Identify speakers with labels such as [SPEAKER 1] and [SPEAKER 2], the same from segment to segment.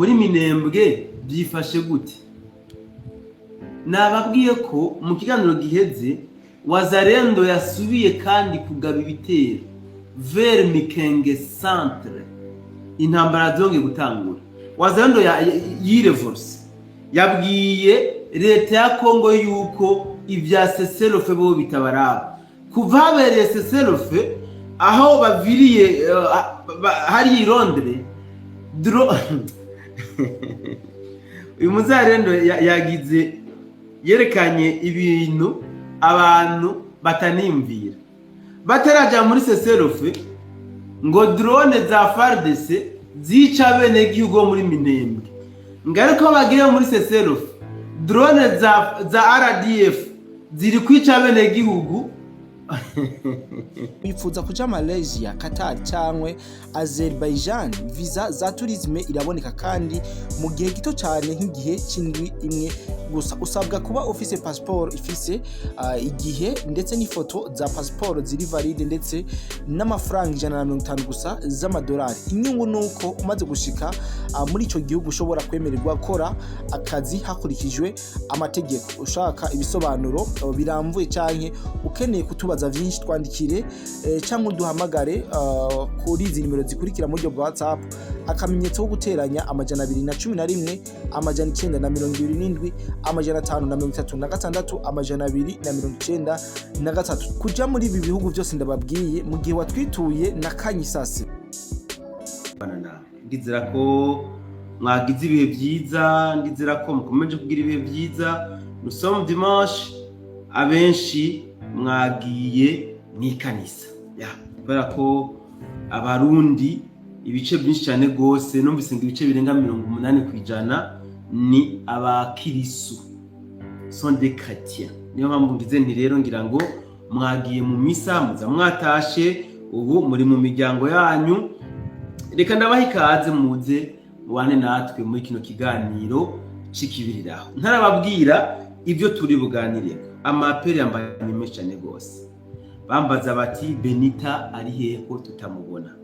[SPEAKER 1] muri Minembwe byifashe gute? Nababwiye ko mu kiganiro giheze Wazalendo yasubiye kandi kugaba ibitero vers Mikenge centre, intambara zongeye gutangura. Wazalendo yireverse yabwiye leta ya Kongo yuko ibya Seselofe bo bitabaraba. Kuva habereye Seselofe aho baviriye hari Londres uyu Muzalendo yagize yerekanye ibintu abantu batanimvira bataraja muri Seselofe ngo drone za FARDC zica bene gihugu muri Minembwe. Ngaruko bagiye muri Seselofe drone za RDF ziri kwica bene gihugu.
[SPEAKER 2] Wifuza kuja Malaysia, Qatar cyangwa Azerbaijan, visa za tourisme iraboneka kandi mu gihe gito cyane nk'igihe cy'indwi imwe gusa. Usabwa kuba office passport ifise igihe ndetse n'ifoto za passport ziri valide ndetse n'amafaranga 150 gusa z'amadolari. Inyungu nuko umaze gushika muri ico gihugu ushobora kwemererwa gukora akazi hakurikijwe amategeko. Ushaka ibisobanuro biramvuye canke ukeneye kutubaza vyinshi, twandikire cyangwa duhamagare kuri izi nimero zikurikira mu buryo bwa WhatsApp: akamenyetso ko guteranya 211 927 536 293. Kuja muri ibi bihugu byose ndababwiye mu gihe watwituye na Kanyisase.
[SPEAKER 1] Ndizera ko mwagize ibihe byiza, ndizera ko mukomeje kugira ibihe byiza. Nous sommes dimanche, abenshi mwagiye mwikanisa kubera ko abarundi ibice byinshi cyane gose, numvise ngo ibice birenga 80% ni abakirisu, sont des chrétiens. Niyo mpamvu ngize nti rero ngira ngo mwagiye mu misa, muza mwatashe, ubu muri mu miryango yanyu. Reka ndabaha ikaze muze mubane natwe muri kino kiganiro cikibiriraho. Ntarababwira ibyo turi buganireko, amaperi yambaye menshi cyane gose. Bambaza bati Benita ari hehe ko tutamubona?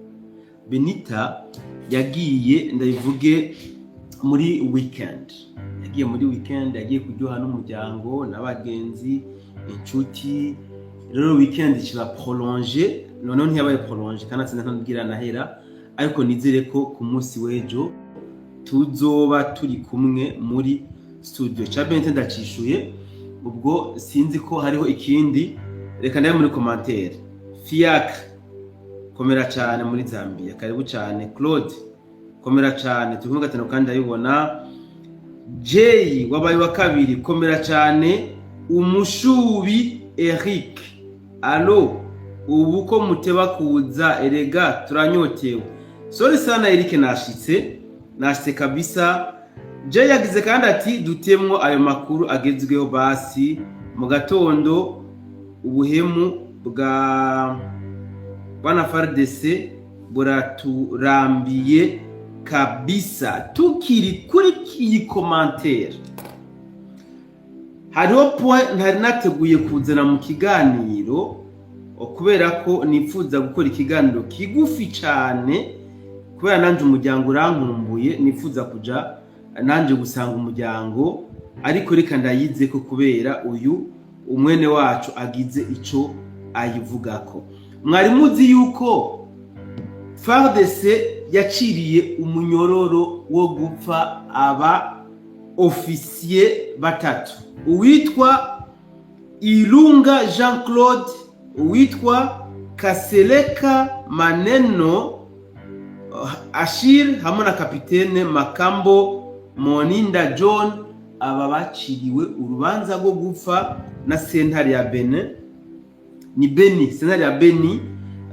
[SPEAKER 1] Benita yagiye ndabivuge muri weekend. Yagiye kuryoha n'umuryango n'abagenzi, inshuti. Rero weekend kiba prolongé, none ntiyabaye prolongé kandi atsinda ntubwira nahera, ariko nizere ko ku munsi w'ejo tuzoba turi kumwe muri studio. Benita ndacishuye, ubwo sinzi ko hariho ikindi. Reka ndaye muri commentaire. Fiak komera cyane muri Zambia, karibu cyane. Claude komera cyane, tukumwe gatano kandi ayibona. Jay wabaye wa kabiri, komera cyane. Umushubi Eric, allo ubu ko muteba kuza erega turanyotewe. Sorry sana Eric, nashitse kabisa. Jay yagize kandi ati dutemwo ayo makuru agezweho basi mu gatondo. Ubuhemu bwa bana FARDC buraturambiye kabisa. Tukiri kuri iyi commentaire, hariho point ntari nateguye kuzana mu kiganiro kubera ko nifuza gukora ikiganiro kigufi cyane, kubera nanje umuryango urankumbuye, nifuza kuja nanje gusanga umuryango. Ariko reka ndayize ko kubera uyu umwene wacu agize ico ayivugako. Mwari muzi yuko FARDC yaciriye umunyororo wo gupfa aba officier batatu, uwitwa Ilunga Jean Claude, uwitwa Kaseleka Maneno Ashir hamwe na kapitene Makambo Moninda John. Aba baciriwe urubanza rwo gupfa na sentare ya sentare ya Beni,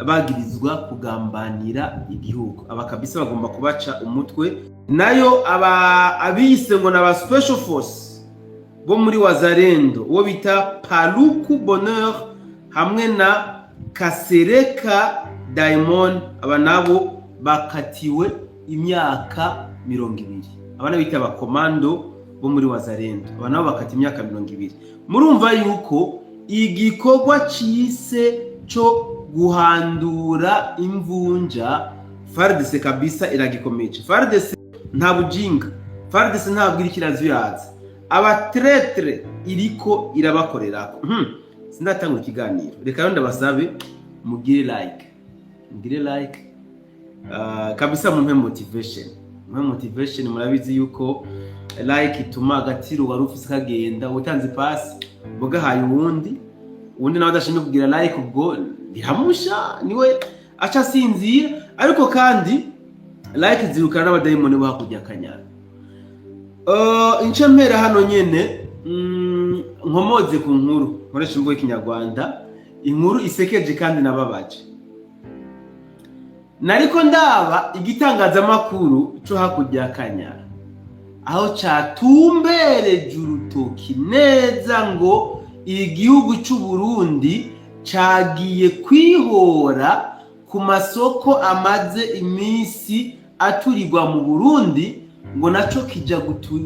[SPEAKER 1] bagirizwa kugambanira igihugu. Aba kabisa bagomba kubaca umutwe. Nayo abise ngo n'aba special force bo muri Wazalendo, uwo bita Paluku Bonheur hamwe na Kasereka Diamond, aba nabo bakatiwe imyaka 20. Abana bita abakomando bo muri Wazalendo, aba nabo bakati imyaka 20. Murumva yuko igikorwa cise cyo guhandura imvunja FARDC kabisa iragikomeje. FARDC nta bujinga. FARDC ntabwo iri kirazuyaza, abatretre iriko irabakorerako. Sindatanga ikiganiro, reka rero ndabasabe mugire like kabisa, mumpe motivation. Murabizi yuko like ituma agatiro wari ufise kagenda, utanze pasi bogahaye uwundi nawe adashimye kugira like, ubwo biramusha niwe aca sinzira. Ariko kandi like zirukana n'abadayimoni bo hakujya akanyara. Ince mpera hano nyene nkomoze ku nkuru nkoresha imvugo y'ikinyarwanda, inkuru isekeje kandi nababaje. Nariko ndaba igitangazamakuru cyo hakujya akanyara, aho catumbereje urutoki neza ngo igihugu cy'u Burundi cagiye kwihora ku masoko amaze iminsi aturirwa mu Burundi, ngo naco kija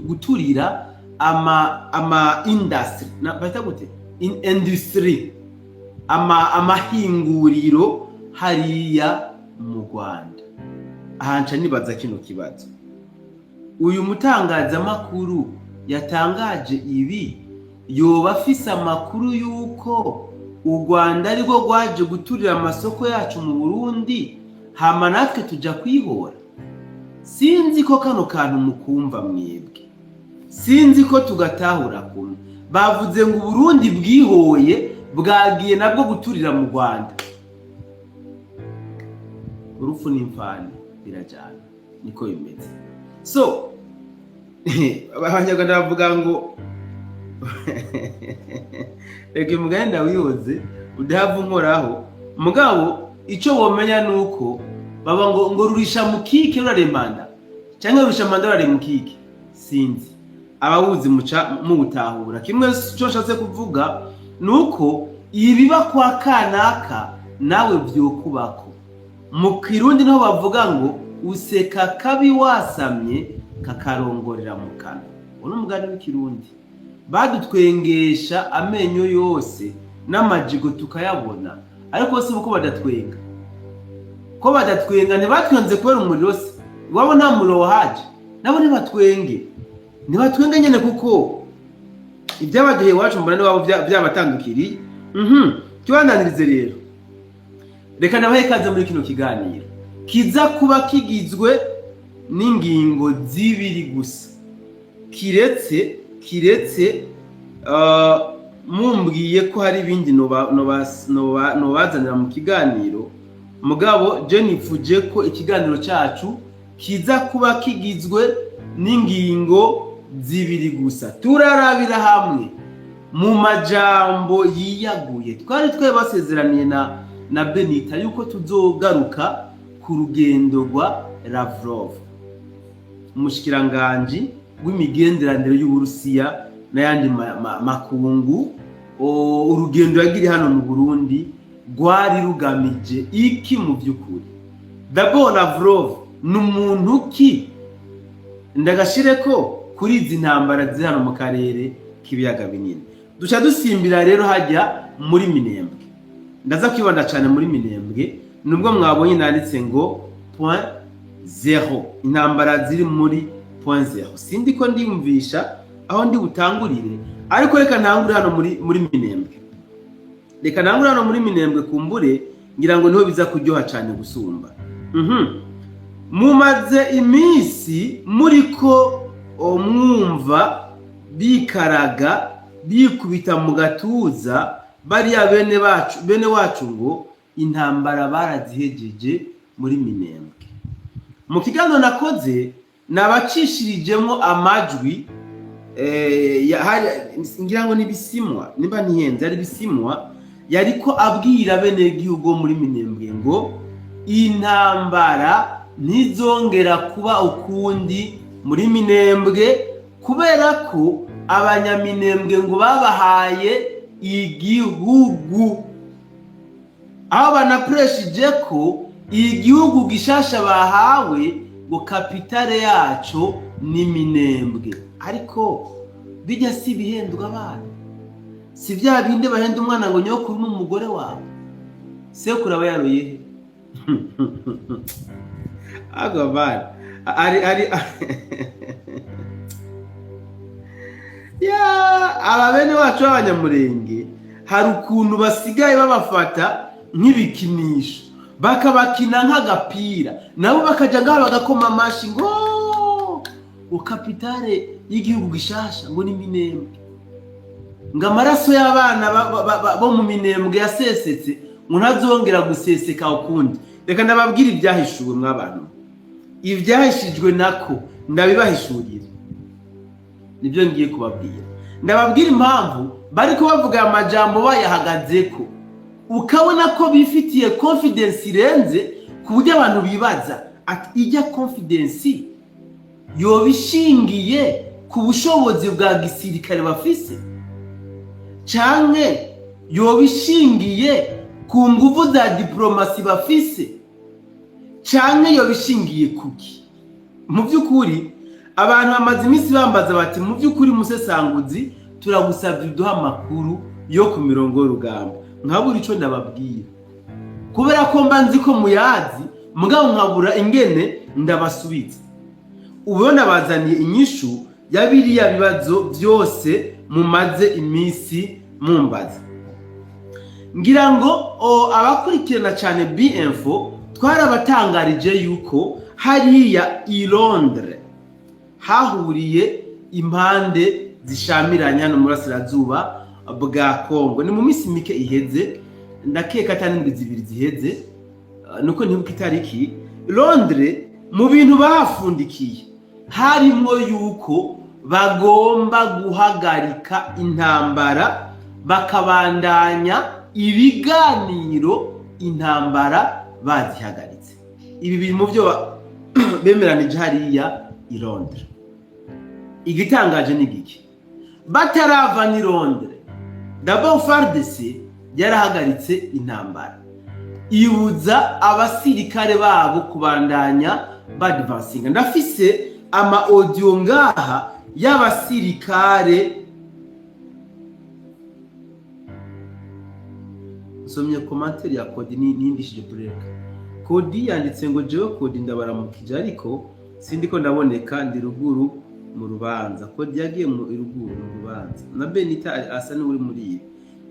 [SPEAKER 1] guturira ama industry bata gute industry amahinguriro hariya mu Rwanda. Ahanca nibaza kino kibazo, uyu mutangazamakuru yatangaje ibi yoba afise amakuru yuko u Rwanda ariko rwaje guturira amasoko yacu mu Burundi, hama natwe tuja kwihora? Sinzi ko kano kantu mukumva mwebwe, sinzi ko tugatahura kumwe. Bavuze ngo Burundi bwihoye bwagiye nabwo guturira mu Rwanda. Urupfu n'imfani birajana, niko bimeze. So abanyarwanda bavuga ngo reka umuganda wiyoze udahava unkoraho. Mugabo ico womenya nuko baba ngo rurisha mukike ruraremanda, cyangwa rurisha manda ruraremukike, sinzi abawuzi muca mubutahura. Kimwe cyo nshatse kuvuga nuko ibiba kwa kanaka nawe byokubako. Mu Kirundi niho bavuga ngo useka kabi wasamye kakarongorera mu kanwa. Uno mugani w'Ikirundi badutwengesha amenyo yose n'amajigo tukayabona, ariko si uko badatwenga. Ko badatwenga ntibatwenze kubera umuriro se, wabo nta muriro wahaje, nabo ntibatwenge nyene, kuko ibyabaduhe iwacu mbona niwabo byabatandukiriye. Tubananirize rero, reka nabahe kaze muri kino kiganiro kiza kuba kigizwe n'ingingo zibiri gusa, kiretse mumbwiye ko hari ibindi nobazanira mu kiganiro. Mugabo je nifuje ko ikiganiro cyacu kiza kuba kigizwe n'ingingo zibiri gusa. Turarabira hamwe mu majambo yiyaguye twari basezeraniye na Benita yuko tuzogaruka ku rugendo rwa Lavrov, umushikiranganje w'imigenderanire y'Uburusiya n'ayandi makungu. Urugendo yagiri hano mu Burundi rwari rugamije iki mu by'ukuri? D'abord Lavrov n'umuntu ki? Ndagashire ko kuri izi ntambara ziri hano mu karere k'ibiyaga binini. Duca dusimbira rero hajya muri Minembwe. Ndaza kwibanda cyane muri Minembwe, nubwo mwabonye nanditse ngo .0, intambara ziri muri .0. Sindi ko ndiyumvisha aho ndi butangurire, ariko reka ntangure hano muri Minembwe. Reka ntangure hano muri Minembwe, kumbure ngira ngo niho biza kuryoha cyane gusumba. Mumaze iminsi muriko mwumva bikaraga bikubita mu gatuza bariya bene wacu ngo intambara barazihejeje muri Minembwe. Mu kiganiro nakoze nabacishirijemo amajwi ngira ngo nibisimwa, nimba nihenze ari bisimwa, yariko abwira bene gihugu muri Minembwe ngo intambara ntizongera kuba ukundi muri Minembwe, kubera ko abanyaminembwe ngo babahaye igihugu. Aho banapreshije ko igihugu gishasha bahawe ngo kapitale yacu ni Minembwe. Ariko bijya si bihendwa abana, si bya binde bahenda umwana ngo nyokuru n'umugore wawe sekuru aba yaroye. ari ya ababene wacu b'abanyamurenge hari ukuntu basigaye babafata nk'ibikinisho bakabakina nk'agapira nabo bakaja ngaho bagakoma amashi ngo kapitale y'igihugu gishasha ngo ni Minembwe, ngo amaraso y'abana bo mu Minembwe yasesetse ngo ntazongera guseseka ukundi. Reka ndababwira ibyahishuwe mw'abantu, ibyahishijwe nako ndabibahishurira, nibyo ngiye kubabwira. Ndababwira impamvu bariko bavuga amajambo bayahagazeko, ukabona ko bifitiye confidence irenze ku buryo abantu bibaza ati ijya confidence yobishingiye ku bushobozi bwa gisirikare bafise canke yobishingiye ku nguvu za diplomasi bafise canke yobishingiye kuki. Mu by'ukuri abantu bamaze iminsi bambaza bati mu by'ukuri Musesanguzi turagusabye uduha amakuru yo ku mirongo y'urugamba. Nkabura ico ndababwira kubera ko mba nzi ko muyazi, mugabo nkabura ingene ndabasubiza. Ubona bazaniye inyishu ya biriya bibazo byose mumaze iminsi mumbaza. Ngira ngo abakurikirana cyane B-Info twarabatangarije yuko hariya i Londres hahuriye impande zishamiranya no murasirazuba bwa Kongo. Ni mu minsi mike iheze, ndakeka atandwi zibiri ziheze, nuko ntibuka itariki. Londres mu bintu bahafundikiye harimo yuko bagomba guhagarika intambara bakabandanya ibiganiro intambara bazihagaritse. Ibi biri mu byo bemeranije hariya i Londres. Igitangaje ni giki, batarava ni Londres d'abord FARDC yarahagaritse intambara, ibuza abasirikare babo kubandanya badvancinga. Ndafise ama audio ngaha y'abasirikare, nsomye commentaire ya Kodi nindishije break. Kodi yanditse ngo jewe Kodi ndabaramukije ariko sindiko ndaboneka ndi ruguru mu rubanza. Kodi yagiye mu ruguru mu rubanza na Benita asa n'uri muri ibi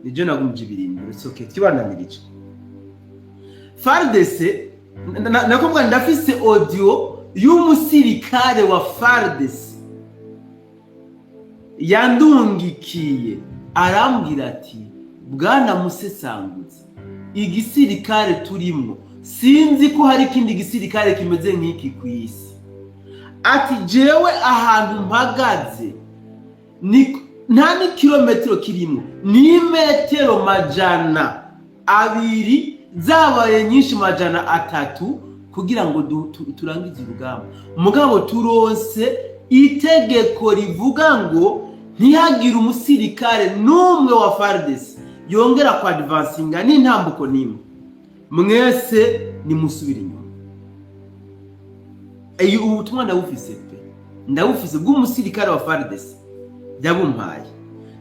[SPEAKER 1] nije nagumije ibirindiro. Soke kibananirije FARDC nakuvuga ndafise audio y'umusirikare wa FARDC yandungikiye arambwira ati bwana Musesanguzi, igisirikare turimo sinzi ko hari ikindi gisirikare kimeze nk'iki ku isi. Ati jewe ahantu mpagaze nta ni kilometero kirimo, ni metero 200 zabaye nyinshi 300 kugira ngo turangize urugamba. Mugabo turonse itegeko rivuga ngo ntihagire umusirikare n'umwe wa FARDC yongera kwa advancinga n'intambuko nimwe, mwese nimusubira inyuma. Ubutumwa ndabufise pe, ndabufise bw'umusirikare wa FARDC yabumpaye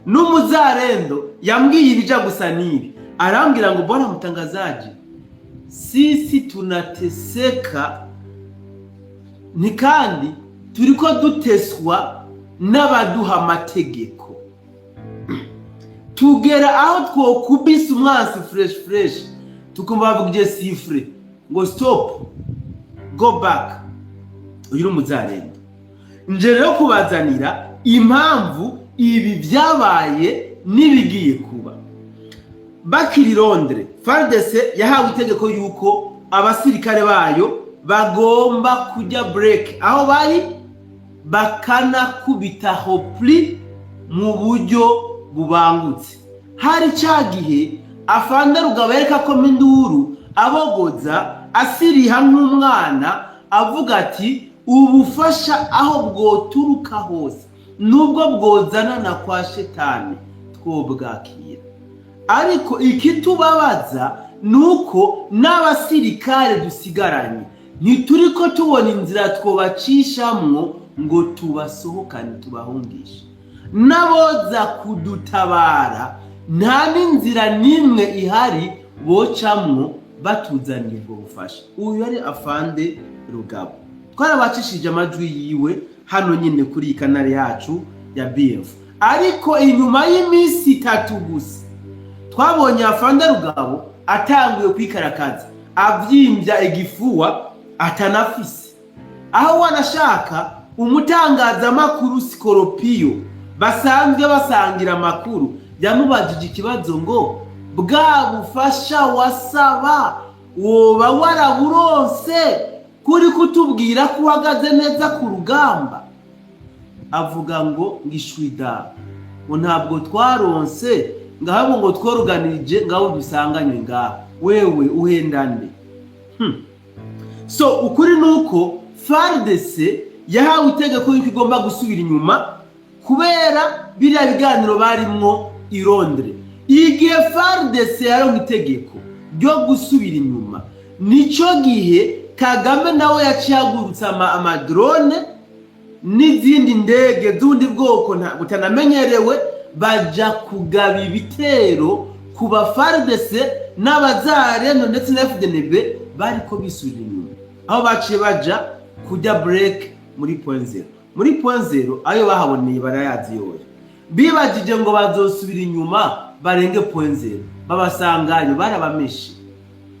[SPEAKER 1] n'umuzarendo yambwiye ibija gusa nibi. Arambwira ngo bwana mtangazaji, sisi tunateseka ni kandi turiko duteswa n'abaduha amategeko, tugera aho twokubisa umwansi fresh tukumva bavugije sifre ngo stop go back. Uyu umuzarendo nje rero kubazanira impamvu ibi byabaye nibigiye kuba. Bakiri Londres FARDC yahawe itegeko yuko abasirikare bayo bagomba kujya break aho bari bakana kubitaho pli mu buryo bubangutse. Hari cyagihe afanda rugabereka ko minduru abogoza asiriha nk'umwana avuga ati ubufasha aho bwoturuka hose nubwo bwozana na kwa shetani twobwakira. Ariko ikitubabaza nuko n'abasirikare dusigaranye ntituriko tubona inzira twobacishamwo ngo tubasohokane tubahungishe. Naboza kudutabara nta n'inzira nimwe ihari bocamwo batuzanira ubwo bufasha. Uyu yari afande Rugabo. twarabacishije amajwi yiwe hano nyine kuri kanari yacu ya BF. Ariko inyuma y'iminsi 3 gusa twabonye Afande Rugabo atanguye kwikarakaza, avyimbya igifuwa atanafise. Aho wanashaka umutangaza makuru Scorpio basanzwe basangira amakuru yamubajije ikibazo ngo bwa bufasha wasaba woba waraburonse kuri kutubwira ko uhagaze neza ku rugamba. Avuga ngo ngishwida ngo ntabwo twaronse ngahabo ngo tworuganirije ngaho dusanganywe ngaho wewe uhendane. So ukuri nuko FARDC yahawe itegeko yuko igomba gusubira inyuma kubera biriya biganiro barimwo i Londres. Igihe FARDC yaronka itegeko ryo gusubira inyuma, nico gihe Kagame nawe yacihagurutsa amadrone n'izindi ndege z'undi bwoko butanamenyerewe baja kugaba ibitero ku ba FARDC n'abazareno ndetse na FDNB bariko bisubira inyuma. Aho baciye baja kujya break muri point zero. Muri point zero ayo bahaboneye barayazi yose. Bibajije ngo bazosubira inyuma barenge point zero. Babasangayo barabameshe.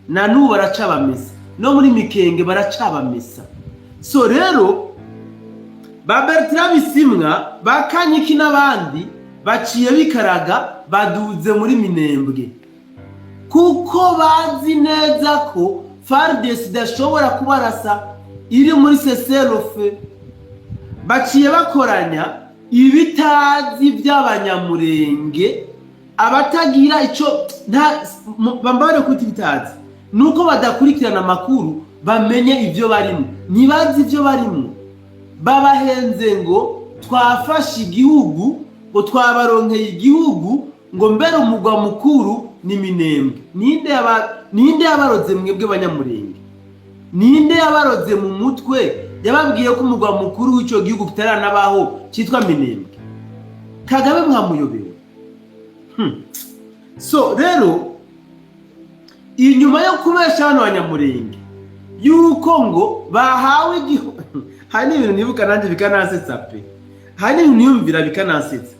[SPEAKER 1] Na n'ubu baracabamesa. No muri Mikenge baracabamesa. So rero ba Bertrand Bisimwa bakanyiki n'abandi baciye bikaraga baduze muri Minembwe. Kuko bazi neza ko FARDC idashobora kubarasa iri muri Seserofe. Baciye bakoranya ibitazi by'abanyamurenge abatagira ico bambare kuti bitazi nuko badakurikirana amakuru bamenye ivyo barimo, nibazi ivyo barimo. Babahenze ngo twafashe igihugu, ngo twabaronkeye igihugu, ngo mbere umugwa mukuru ni Minembwe. Ninde yabaroze mwebwe banyamurenge? Ninde yabaroze mu mutwe yababwiye ko umugwa mukuru w'ico gihugu kitaranabaho cyitwa Minembwe? Kagame mwamuyobewe. So rero inyuma yo kubesha hano abanyamurenge yuko ngo bahawe igihugu, hari ibintu nibuka nanje bikanansetsa pe, hari ibintu niyumvira bikanansetsa.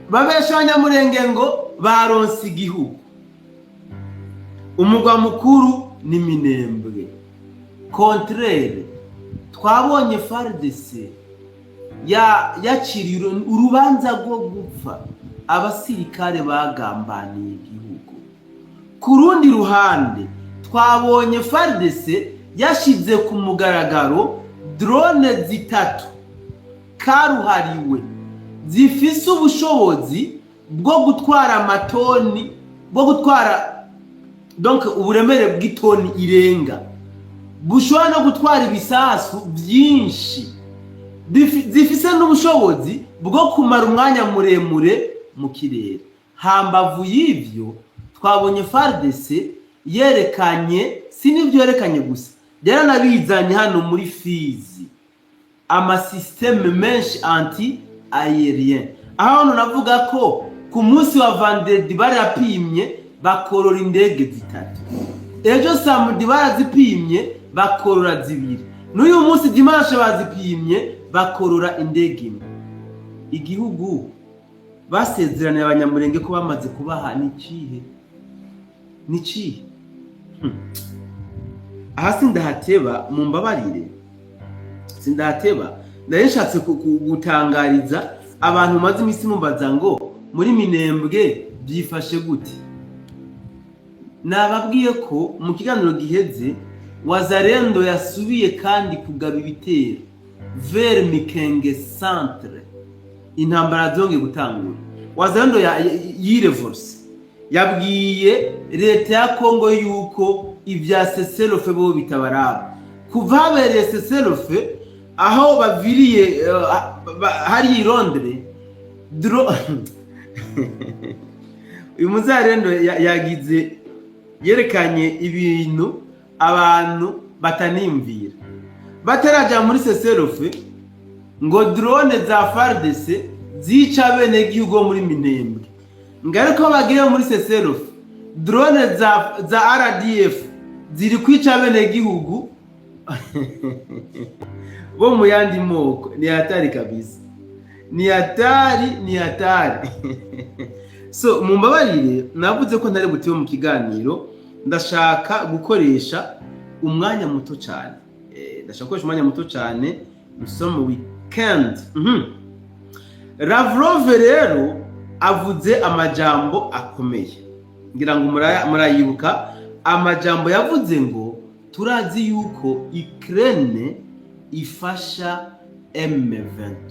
[SPEAKER 1] Babesha abanyamurenge ngo baronse igihugu, umugwa mukuru ni Minembwe. Contraire, twabonye FARDC yaciriye urubanza rwo gupfa abasirikare bagambaniye igihugu. Ku rundi ruhande twabonye FARDC yashize ku mugaragaro drone 3 karuhariwe zifise ubushobozi bwo gutwara amatoni, bwo gutwara donc uburemere bw'itoni irenga, bushobora no gutwara ibisasu byinshi, zifise n'ubushobozi bwo kumara umwanya muremure mu kirere. Hambavu y'ivyo twabonye FARDC yerekanye, sinivyo yerekanye gusa, yaranabizanye hano muri Fizi amasysteme menshi anti-aérien. Aho navuga ko ku munsi wa Vendredi barapimye bakorora indege 3, ejo samedi barazipimye bakorora 2, n'uyu munsi dimanche bazipimye bakorora indege 1. Igihugu basezeraniye abanyamurenge ko bamaze kubaha nicihe aha sindahateba mumbabarire, sindahateba ndayeshatse gutangariza abantu maze imisi mumbaza ngo muri Minembwe byifashe gute. Nababwiye ko mu kiganiro giheze Wazalendo yasubiye kandi kugaba ibitero vers Mikenge centre. Intambara zonge gutangura. Wazalendo yireverse yabwiye leta ya Kongo yuko ivya Seserofe bo bitabaraba. Kuva habereye Seserofe aho baviriye hari i Londres uyu Muzalendo yagize yerekanye ibintu abantu batanimvira bataraja muri Seserofe ngo drone za FARDC zica bene gihugu muri Minembwe. Ngaruko bagiye muri Seserofe drone za RDF ziri kwica bene gihugu bo mu yandi moko. Ni hatari kabisa, ni hatari so mumbabarire, navuze ko ntari butiwe mu kiganiro, ndashaka gukoresha umwanya muto cyane, mu weekend. Lavrov rero avuze amajambo akomeye, ngira ngo murayibuka amajambo yavuze ngo turazi yuko Ukraine ifasha M23.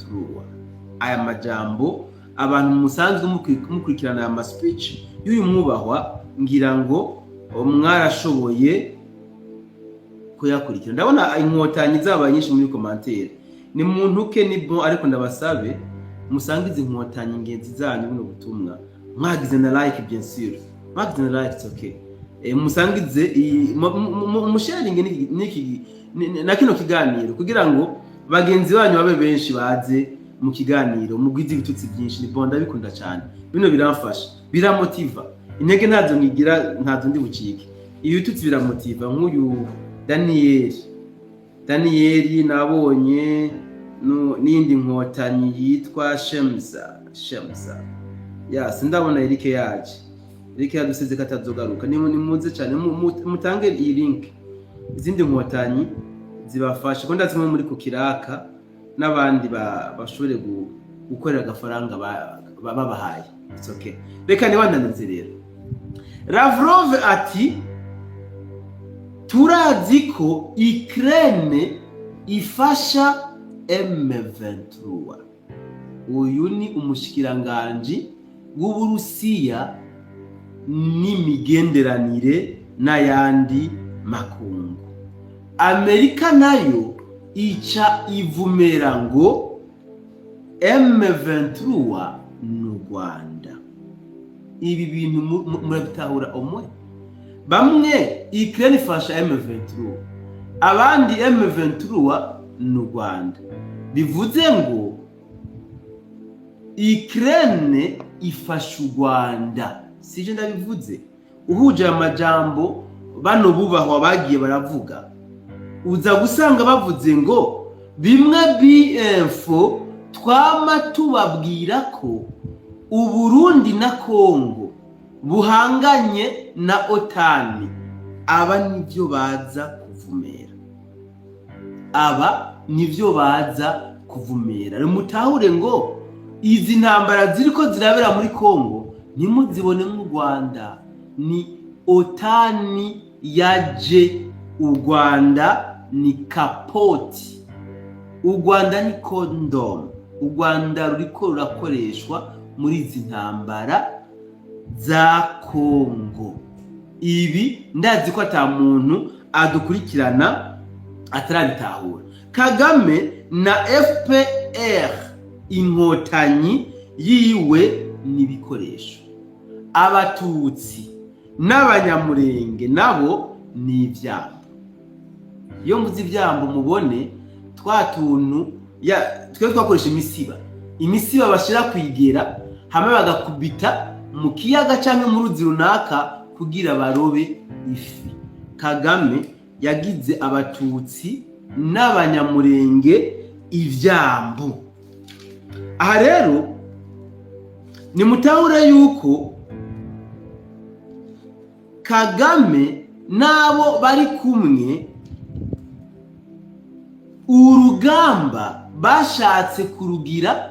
[SPEAKER 1] Aya majambo abantu musanzwe mukurikirana aya speech y'uyu mwubahwa, ngira ngo mwarashoboye kuyakurikira. Ndabona inkotanyi z'aba nyinshi muri commentaire, ni muntu ke ni bon, ariko ndabasabe musangize inkotanyi ingenzi zanyu buno butumwa, mwagize na like, bien sûr mwagize na like, it's okay. Musangize musharinge niki na kino kiganiro kugira ngo bagenzi banyu babe benshi baze mu kiganiro, mugwize ibitutsi byinshi. Ni bonda bikunda cyane, bino biramfasha, biramotiva, intege ntazo nkigira, ntazo ndi bucike. Ibitutsi biramotiva. Nk'uyu Daniel nabonye n'indi nkotanyi yitwa Shemsa sindabona Eric yadusize katazogaruka. Ni muze cyane mutange iyi link, izindi nkotanyi zibafasha ko ndazimwe muri kukiraka n'abandi bashobore gukorera agafaranga babahaye. It's okay. Reka nibananize rero. Lavrov ati turazi ko Ukraine ifasha M23. Uyu ni umushikiranganji w'Uburusiya n'imigenderanire n'ayandi makungu. Amerika nayo ica ivumera ngo M23 n'u Rwanda. Ibi bintu murabitahura omwe. Bamwe Ukraine ifasha M23, abandi M23 n'u Rwanda. Bivuze ngo Ukraine ifasha u Rwanda, sije ndabivuze. Uhuje amajambo bano bubahwa bagiye baravuga, uza gusanga bavuze ngo bimwe BF twama tubabwira ko Uburundi na Kongo buhanganye na OTAN. Aba nivyo baza kuvumera. Mutahure ngo izi ntambara ziriko zirabera muri Kongo ntimuzibone mu Rwanda, ni OTAN yaje. U Rwanda ni kapoti, u Rwanda ni condom. U Rwanda ruriko rurakoreshwa muri izi ntambara za Kongo. Ibi ndazi ko ata muntu adukurikirana atarabitahura. Kagame na FPR inkotanyi yiwe n'ibikoresho, abatutsi n'abanyamurenge nabo ni ivyambo. Iyo mvuze ivyambo mubone twa tuntu twe twakoresha imisiba bashira kwigera hamwe bagakubita mu kiyaga canke mu ruzi runaka kugira barobe ifi. Kagame yagize abatutsi n'abanyamurenge ivyambo. Aha rero ni mutahure yuko Kagame nabo bari kumwe urugamba bashatse kurugira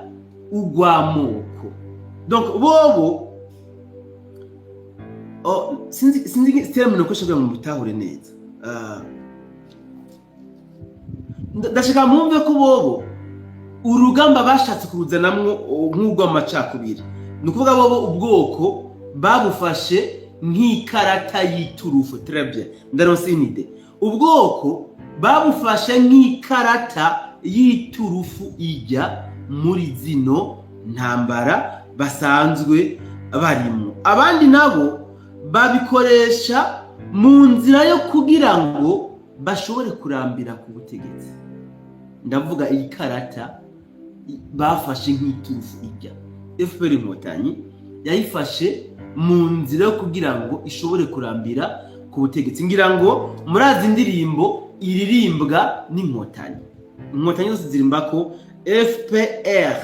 [SPEAKER 1] ugwamoko. Donc bobo sinzi termino ko shobora mu mutahure neza. Ndashaka mwumve ko bobo urugamba bashatse kuruzanamwo nk'ugwamacakubiri. Nukuvuga bobo ubwoko babufashe nk'ikarata y'iturufu. Très bien, ndaronse inide. Ubwoko babufashe nk'ikarata y'iturufu ijya muri zino ntambara basanzwe barimo. Abandi nabo babikoresha mu nzira yo kugira ngo bashobore kurambira ku butegetsi. Ndavuga iyi karata bafashe nk'iturufu ijya. FPR inkotanyi yayifashe mu nzira yo kugira ngo ishobore kurambira ku butegetsi. Ngira ngo murazi indirimbo iririmbwa n'inkotanyi. Inkotanyi zose zirimba ko FPR,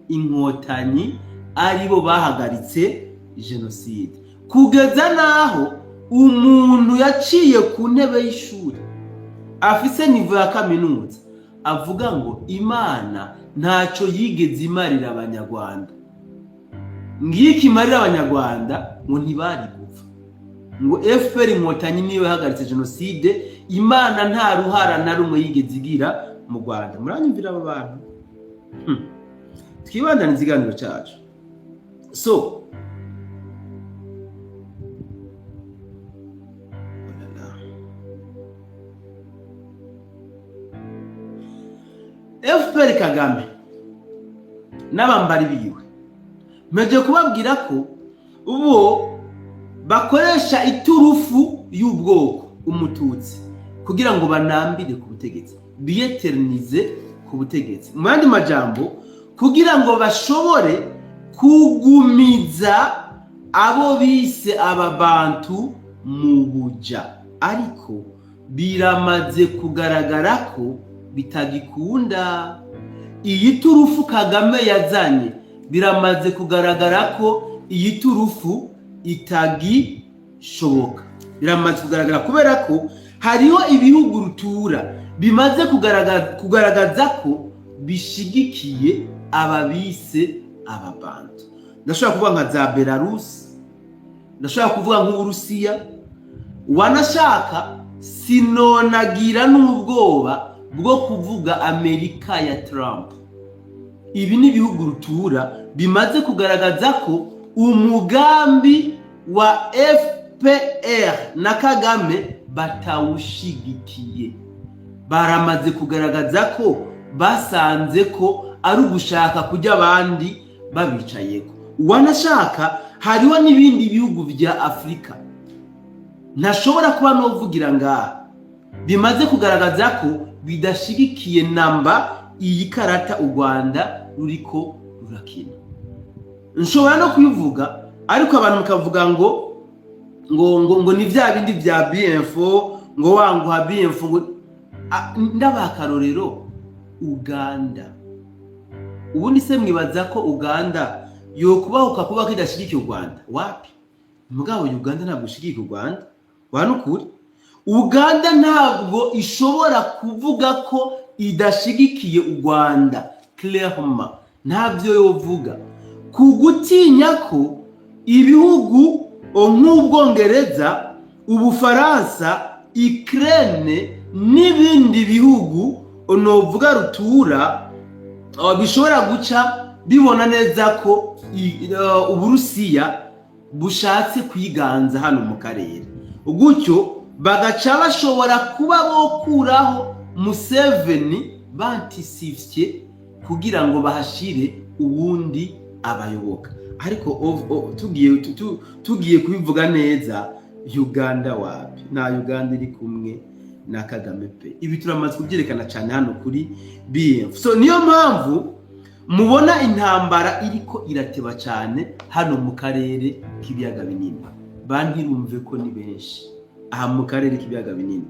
[SPEAKER 1] inkotanyi aribo bahagaritse jenoside, kugeza naho umuntu yaciye ku ntebe y'ishuri afise nivo ya kaminuza avuga ngo Imana ntacyo yigeze imarira abanyarwanda, ngiki imarira abanyarwanda ngo ntibari gupfa, ngo FPR inkotanyi niyo yahagaritse jenoside, Imana nta ruhara na rumwe yigeze igira mu Rwanda. Muranyumvira aba bantu? Twibandana ikiganiro cyacu. So FPR Kagame n'abambari biwe meje kubabwira ko ubo bakoresha iturufu y'ubwoko umututsi kugira ngo banambire ku butegetsi, biyeternize ku butegetsi. Mu yandi majambo, kugira ngo bashobore kugumiza abo bise ababantu mu buja. Ariko biramaze kugaragara ko bitagikunda. Iyi turufu Kagame yazanye biramaze kugaragara ko iyi turufu itagishoboka. Biramaze kugaragara kubera ko hariho ibihugu rutura bimaze kugaragaza ko bishigikiye ababise ababantu. Ndashobora kuvuga nka za Belarus, ndashobora kuvuga nk'Uburusiya, wanashaka sinonagira n'ubwoba bwo kuvuga Amerika ya Trump. Ibi ni ibihugu rutura bimaze kugaragaza ko umugambi wa FPR na Kagame batawushigikiye. Baramaze kugaragaza ko basanze ko ari ugushaka kujya abandi babicayeko. Wanashaka hariho n'ibindi bihugu vya Afrika ntashobora kuba novugira ngaha bimaze kugaragaza ko bidashigikiye namba iyi karata u Rwanda ruriko rurakina. Nshobora no kubivuga ariko abantu mukavuga ngo ni vya bindi vya BFO, ngo wangu ha BFO, ngo ndabakarorero Uganda. Ubundi se mwibaza ko Uganda yokubahuka kuba kidashigikiye u Rwanda? Wapi? Mugabo Uganda ntabwo ishigikiye u Rwanda. Wanukuri Uganda ntabwo ishobora kuvuga ko idashigikiye u Rwanda. Clairement ntabyo yovuga, kugutinya ko ibihugu nk'Ubwongereza, Ubufaransa, Ukraine n'ibindi bihugu novuga rutura bishobora guca bibona neza ko Uburusiya bushatse kwiganza hano mu karere, gutyo bagaca bashobora kuba bokuraho Museveni bantisifye kugira ngo bahashire ubundi abayoboka. Ariko tugiye kubivuga neza, Uganda wapi? Na Uganda iri kumwe na Kagame pe. Ibi turamaze kubyerekana cyane hano kuri BF. So niyo mpamvu mubona intambara iriko irateba cyane hano mu karere k'ibiyaga binini. Bantirumve ko ni benshi aha mu karere k'ibiyaga binini.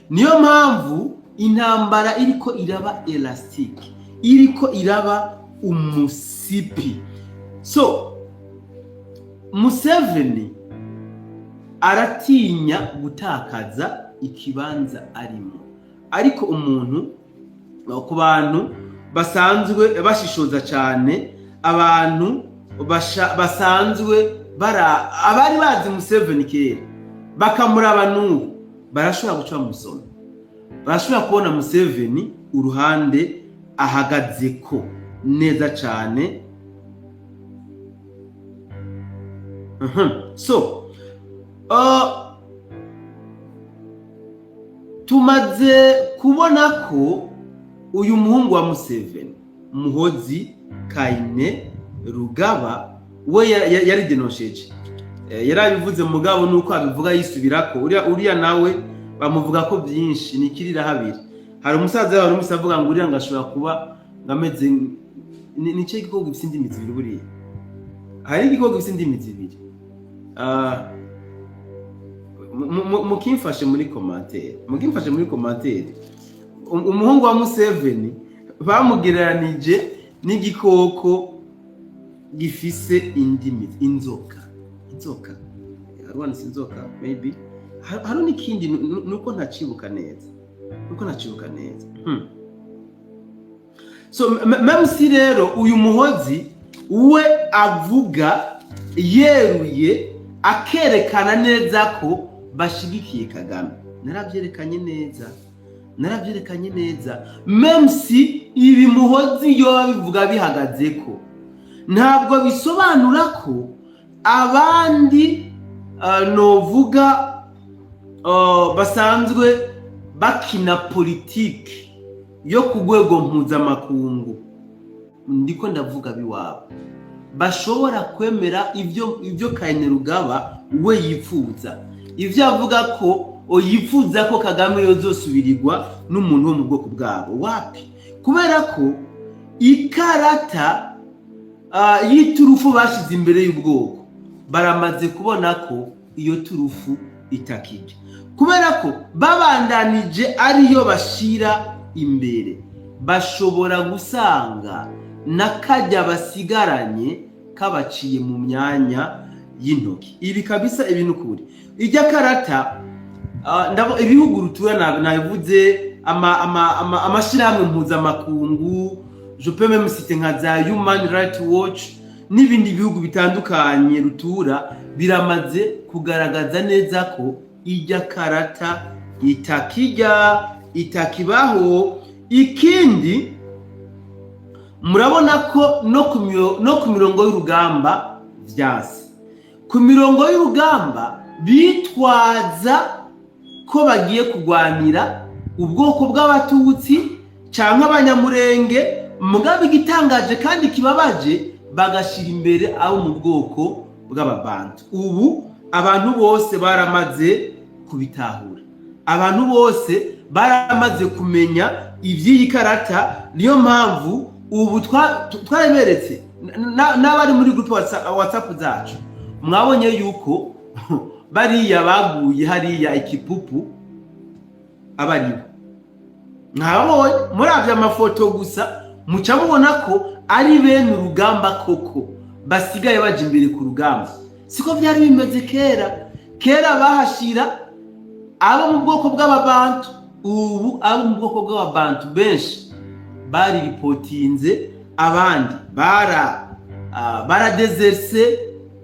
[SPEAKER 1] Niyo mpamvu intambara iriko iraba elastique, iriko iraba umusipi. So Museveni aratinya gutakaza ikibanza arimo, ariko umuntu ku bantu basanzwe bashishoza cyane, abantu basanzwe abari bazi Museveni kera bakamuraba n'ubu barashobora guca musoma, barashobora kubona Museveni uruhande ahagaze ko neza cyane. So tumaze kubona ko uyu muhungu wa Museveni, Muhozi Kainerugaba, we yari denosheje, yarabivuze mugabo nuko abivuga yisubirako. Uriya nawe bamuvuga ko byinshi nikirira habiri. Hari umusaza wari umusavuga ngo uriya ngashobora kuba ngameze nice igikoko gifite indimi zibiri. Buriya hari igikoko gifite indimi zibiri, mukimfashe muri commentaire umuhungu wa Museveni bamugereranije n'igikoko gifise indimi inzoka arwanise inzoka maybe haro n'ikindi nuko ntacibuka neza so même si rero uyu muhozi we avuga yeruye akerekana neza ko bashigikiye Kagame, naravyerekanye neza même si ibi muhozi yo bivuga bihagaze ko ntabwo bisobanura ko abandi novuga basanzwe bakina politiki yo ku rwego mpuzamakungu, ndiko ndavuga biwabo bashobora kwemera ibyo Kainerugaba we yifuza, ivyo avuga ko yifuza ko Kagame yozosubirirwa n'umuntu wo mu bwoko bwabo. Wapi? Kubera ko ikarata y'iturufu bashize imbere y'ubwoko baramaze kubona ko iyo turufu itakije, kubera ko babandanije ariyo bashira imbere bashobora gusanga nakajya basigaranye kabaciye mu myanya y'intoki. Ibi kabisa ibintu kuri ijya karata ibihugu rutura nabivuze amashirahamwe mpuzamakungu, je peux même citer nka za Human Rights Watch n'ibindi bihugu bitandukanye rutura biramaze kugaragaza neza ko ijya karata itakibaho. Ikindi murabona ko no ku mirongo y'urugamba vyase, ku mirongo y'urugamba bitwaza ko bagiye kugwanira ubwoko bw'abatutsi canke abanyamurenge, mugabe igitangaje kandi kibabaje bagashira imbere abo mu bwoko bw'ababantu. Ubu abantu bose baramaze kubitahura, abantu bose baramaze kumenya ivy'iyi karata. Niyo mpamvu ubu twareberetse n'abari muri groupe WhatsApp zacu mwabonye yuko bariya baguye hariya ikipupu abaribo, mwabonye muravye amafoto gusa muca mubona ko ari bene urugamba koko basigaye baje imbere ku rugamba. Siko byari bimeze kera bahashira abo mu bwoko bw'ababantu. Ubu abo mu bwoko bw'ababantu benshi bari ripotinze, abandi baradezerse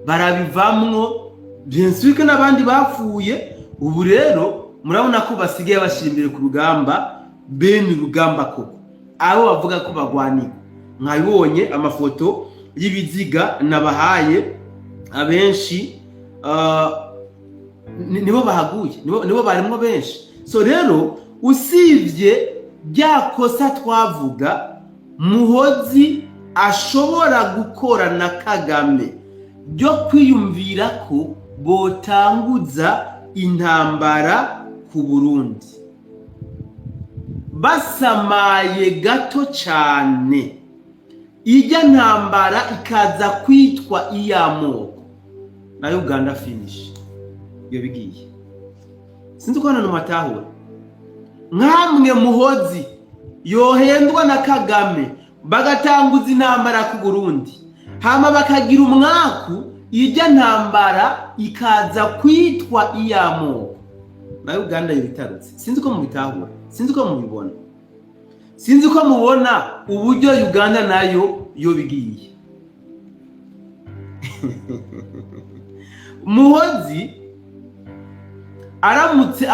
[SPEAKER 1] barabivamwo, bien sûr que n'abandi bapfuye. Ubu rero murabona ko basigaye bashira imbere ku rugamba bene urugamba koko abo bavuga ko bagwanira. Mwabibonye amafoto y'ibiziga nabahaye abenshi nibo bahaguye, nibo barimo benshi. So rero usivye byakosa twavuga Muhozi ashobora gukora na Kagame byo kwiyumvira ko botanguza intambara ku Burundi, basamaye gato cyane ijya ntambara ikaza kwitwa iyamoko na Uganda finish yo bigiye. Sinzi ko hano matahura nkamwe Muhozi yohendwa na Kagame bagatanguza intambara ku Burundi, hama bakagira umwaku ijya ntambara ikaza kwitwa iyamoko na Uganda yo bitarutse. Sinzi ko mubitahura, sinzi ko mubibona, sinzi ko mubona uburyo Uganda nayo yo bigiye. Muhozi aramutse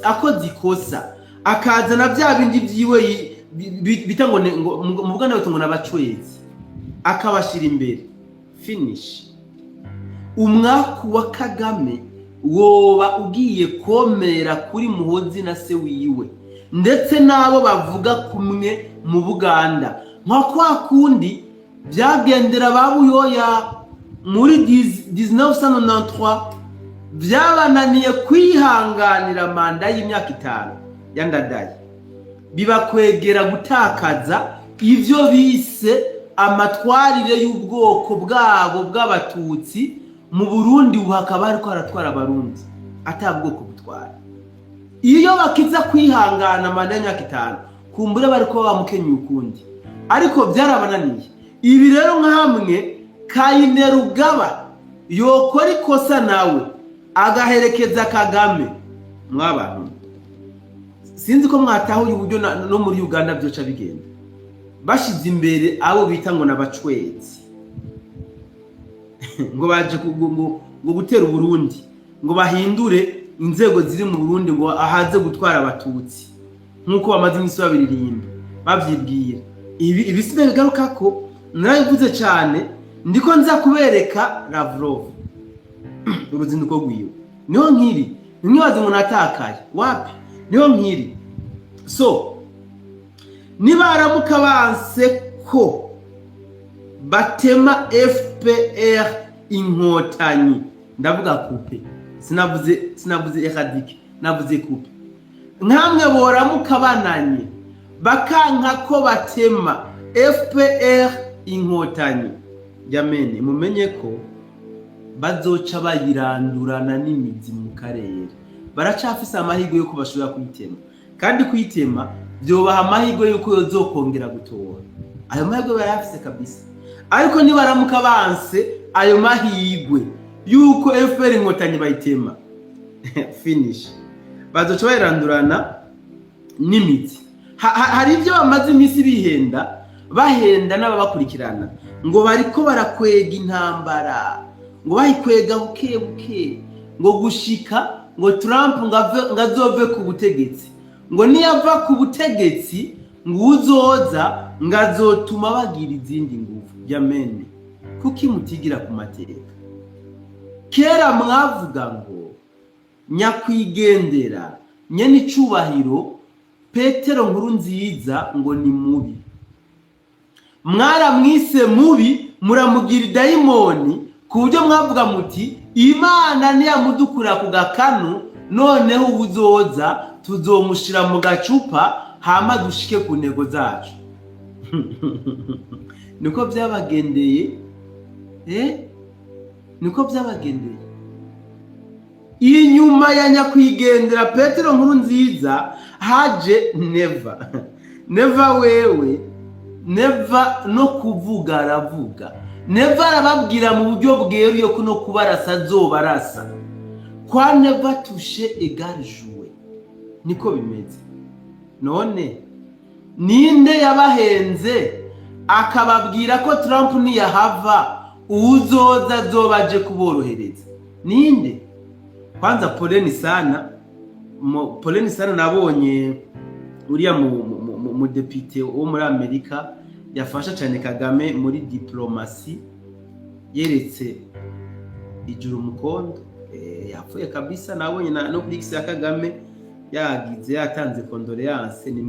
[SPEAKER 1] akoze ikosa akazana bya bindi byiwe bita ngo mu Buganda batungo n'abacwezi akabashira imbere finish, umwaku wa Kagame woba ugiye komera kuri Muhozi na se wiwe ndetse nabo bavuga kumwe mu Buganda, nka kwa kundi byagendera babuyoya muri 1993 byabananiye kwihanganira manda y'imyaka 5 yandadaye, bibakwegera gutakaza ivyo bise amatwarire y'ubwoko bwabo bw'abatutsi mu Burundi. Ubu hakaba ariko aratwara abarundi atabwoko butwara. Iyo bakiza kwihangana amanda y'imyaka 5 kumbure bari ko bamukenye ukundi, ariko byarabananiye. Ibi rero nka hamwe Kainerugaba yokora ikosa nawe agaherekeza Kagame, mwabantu sinzi ko mwatahuye uburyo no muri Uganda byoca bigenda, bashize imbere abo bita ngo nabacwezi ngo baje ngo gutera Burundi, ngo bahindure inzego ziri mu Burundi, ngo ahaze gutwara abatutsi nkuko bamaze imisi babiririmba bavyibwira. Ibi sibe bigaruka ko narabivuze cyane, ndiko nza kubereka Lavrov uruzinduko rwiwe. Niho nkiri nimwibaze ngo natakaye wapi, niho nkiri. So nibaramuka banse ko batema FPR inkotanyi, ndavuga coupe, sinavuze eradike, navuze coupe. Nkamwe boramuka bananye bakanka ko batema FPR inkotanyi, jamene mumenye ko bazoca bayirandurana n'imizi mu karere. Baracafise amahirwe yo kubashobora kuyitema, kandi kuyitema byobaha amahirwe yuko yozokongera gutora. Ayo mahirwe barafise kabisa. Ariko nibaramuka banse ayo mahirwe yuko FPR inkotanyi bayitema, finish, bazoca bayirandurana n'imizi. Hari ibyo bamaze imisi bahenda n'ababakurikirana ngo bariko barakwega intambara, ngo bayikwega buke buke, ngo gushika ngo Trump ngazove ku butegetsi, ngo niyava ku butegetsi ngo uzoza ngazotuma bagira izindi nguvu. Jamene kuki mutigira ku mateka? Kera mwavuga ngo nyakwigendera nyene icubahiro Petero Nkurunziza ngo ni mubi, mwaramwise mubi, muramugira daimoni, ku buryo mwavuga muti Imana niyamudukura ku gakanu, noneho uzoza tuzomushira mu gacupa hama dushike ku ntego zacu. Niko byabagendeye, niko byabagendeye. Inyuma ya nyakwigendera Petero Nkurunziza haje Neva wewe, Neva no kuvuga aravuga, Neva arababwira mu buryo bweruye ko no kubarasa azobarasa. Kwa Neva touché égal joué, niko bimeze. None ninde yabahenze akababwira ko Trump niyahava uzoza azobaje kuborohereza? Ninde? Kwanza poleni sana nabonye uriya mu depute wo muri Amerika yafasha cyane Kagame muri diplomasi, yeretse ijuru mukondo, yapfuye kabisa. Nabonye no kuri X ya Kagame yatanze condoléance. Ni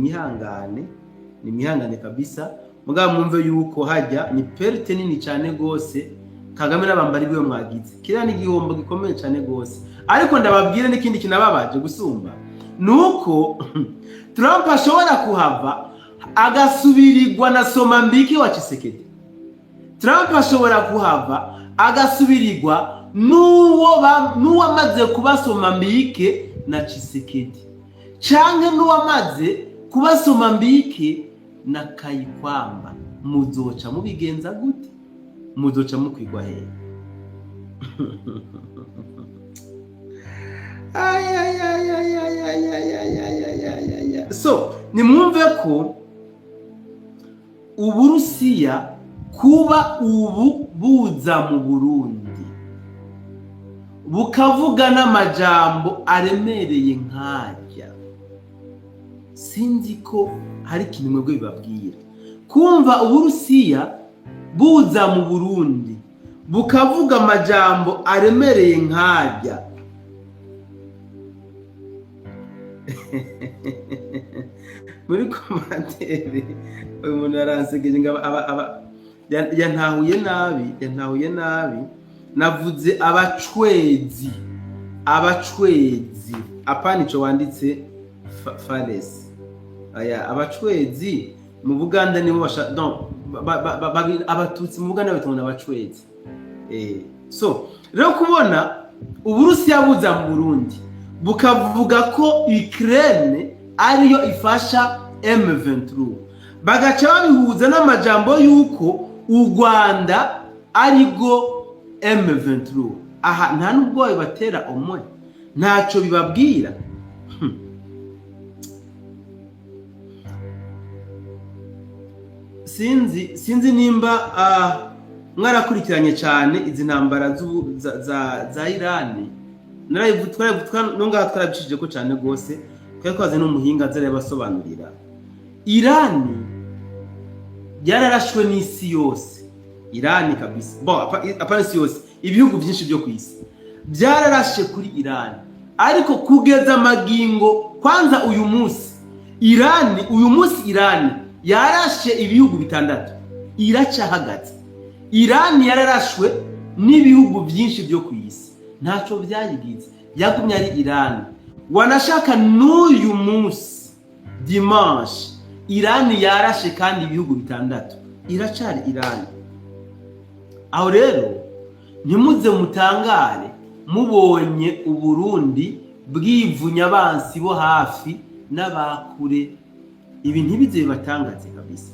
[SPEAKER 1] mwihangane kabisa, mugabo mwumve yuko hajya ni perte nini cyane gose Kagame n'abambari biwe mwagize. Kira ni gihombo gikomeye cyane gose. Ariko ndababwire n'ikindi kinababaje gusumba, nuko Trump ashobora kuhava agasubirirwa na Somambiki wa Tshisekedi. Trump ashobora kuhava agasubirirwa n'uwamaze kuba Somambiki na Tshisekedi, canke n'uwamaze kuba Somambiki na Kayikwamba. Muzoca mubigenza gute? Muzoca mukwigwa hehe? So nimwumve ko Uburusiya kuba ubu buza mu Burundi bukavuga n'amajambo aremereye nkajya, sinzi ko hari ikintu mwebwe bibabwira. Kumva Uburusiya buza mu Burundi bukavuga amajambo aremereye nkajya, muri komantere uyu muntu aransegeje ngo yantahuye nabi. Navuze abacwezi apana ico wanditse Fares. Aya abacwezi mu Buganda nibo abatutsi mu Buganda bitwa abacwezi. So rero kubona Uburusiya buza mu Burundi bukavuga ko Ukraine ariyo ifasha M23, bagaca babihuza n'amajambo y'uko u Rwanda arigo M23. Aha nta nubwo bibatera omwe, ntacyo bibabwira. Sinzi nimba mwarakurikiranye cyane izi ntambara za Irani. Nonga twarabishije ko cyane gose, kwaze n'umuhinga zare basobanurira. Irani yararashwe n'isi yose, Irani kabisa. Apana isi yose, ibihugu byinshi byo ku isi byararashe kuri Irani, ariko kugeza amagingo kwanza uyu munsi Irani yarashe ibihugu bitandatu, iracyahagaze. Irani yararashwe n'ibihugu byinshi byo ku isi, ntacyo byayigize, yagumye ari Irani. Wanashaka n'uyu munsi dimanche Irani yarashe kandi ibihugu bitandatu, iracyari Irani. Aho rero ntimuze mutangare mubonye Uburundi bwivunya abansi bo hafi n'abakure. Ibi ntibize bibatangaze kabisa.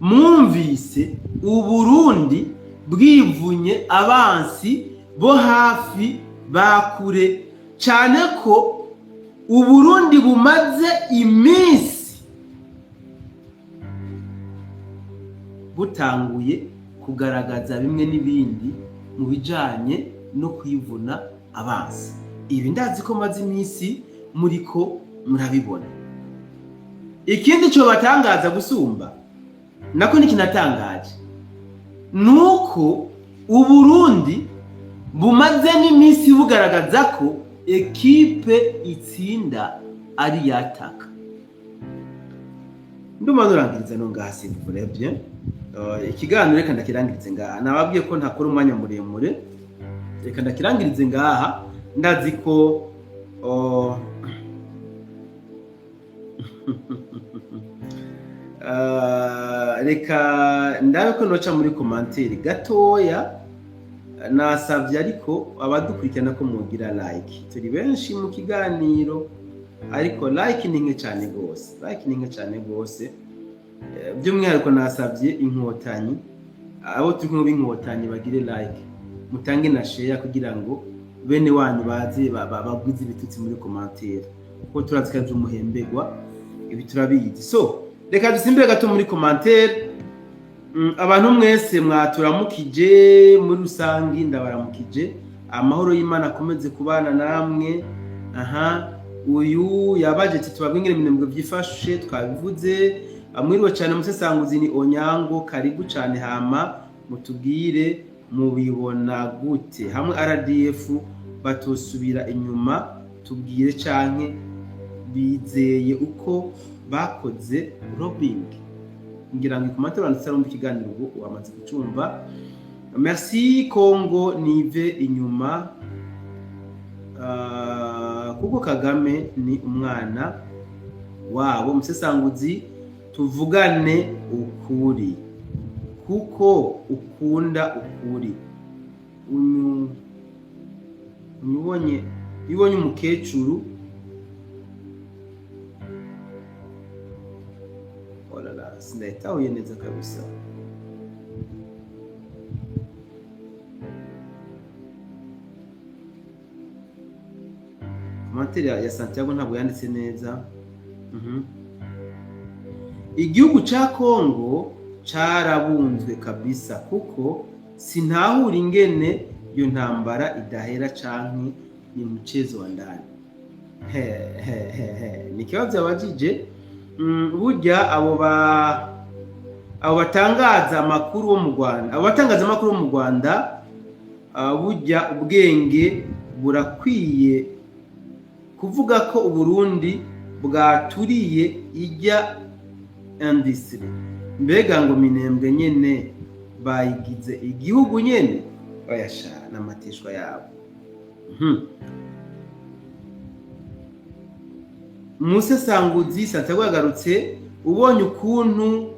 [SPEAKER 1] Mwumvise Uburundi bwivunye abansi bo hafi bakure, cyane ko Uburundi bumaze iminsi butanguye kugaragaza bimwe n'ibindi mu bijanye no kwivuna abansi. Ibi ndazi ko maze iminsi muriko murabibona. Ikindi cyo batangaza gusumba nako nikinatangaje nuko Uburundi bumaze n'iminsi bugaragaza ko ekipe itsinda ari yataka. Nduma nurangiriza no ngasi vurebye ikiganiro, reka ndakirangirize ngaha. Nababwiye ko ntakora umwanya muremure, reka ndakirangirize ngaha. Ndazi ko reka ndabe ko noca muri commentaire gatoya. Nasavye ariko abadukurikirana ko mugira like, turi benshi mu kiganiro, ariko like ni nke cyane gose, by'umwihariko nasavye inkotanyi, abo turi kumwe b'inkotanyi bagire like, mutange na share kugira ngo bene wanyu baze bagwize ibitutsi muri commentaire, kuko turazikaje umuhembegwa, ibi turabizi. So reka dusimbire gato muri commentaire. Abantu mwese mwaturamukije muri rusangi, ndabaramukije. Amahoro y'Imana akomeze kubana namwe. Uyu yabaje tubabwingire Minembwe byifashe, twabivuze. Amwiriwe cyane Musesanguzi ni Onyango, karibu cyane. Hama mutubwire mubibona gute hamwe RDF batosubira inyuma, tubwire canke bizeye uko bakoze robbing. Ngira ngo commentaire banditse mu kiganiro ubu wamaze gucumva. Merci Congo nive inyuma, kuko Kagame ni umwana wabo. Musesanguzi tuvugane ukuri, kuko ukunda ukuri. Ubonye umukecuru sindahitahuye neza kabisa. Commentaire ya Santiago ntabwo yanditse neza. Igihugu ca Congo carabunzwe kabisa, kuko sintahura ingene iyo ntambara idahera canke ni mchezo wa ndani. Nikibazo abajije. Burya abo batangaza amakuru bo mu Rwanda, burya ubwenge burakwiye kuvuga ko Uburundi bwaturiye ijya industry. Mbega ngo Minembwe nyene bayigize igihugu nyene, bayashana n'amatishwa yabo. Musesanguzi Santiago yagarutse, ubonye ukuntu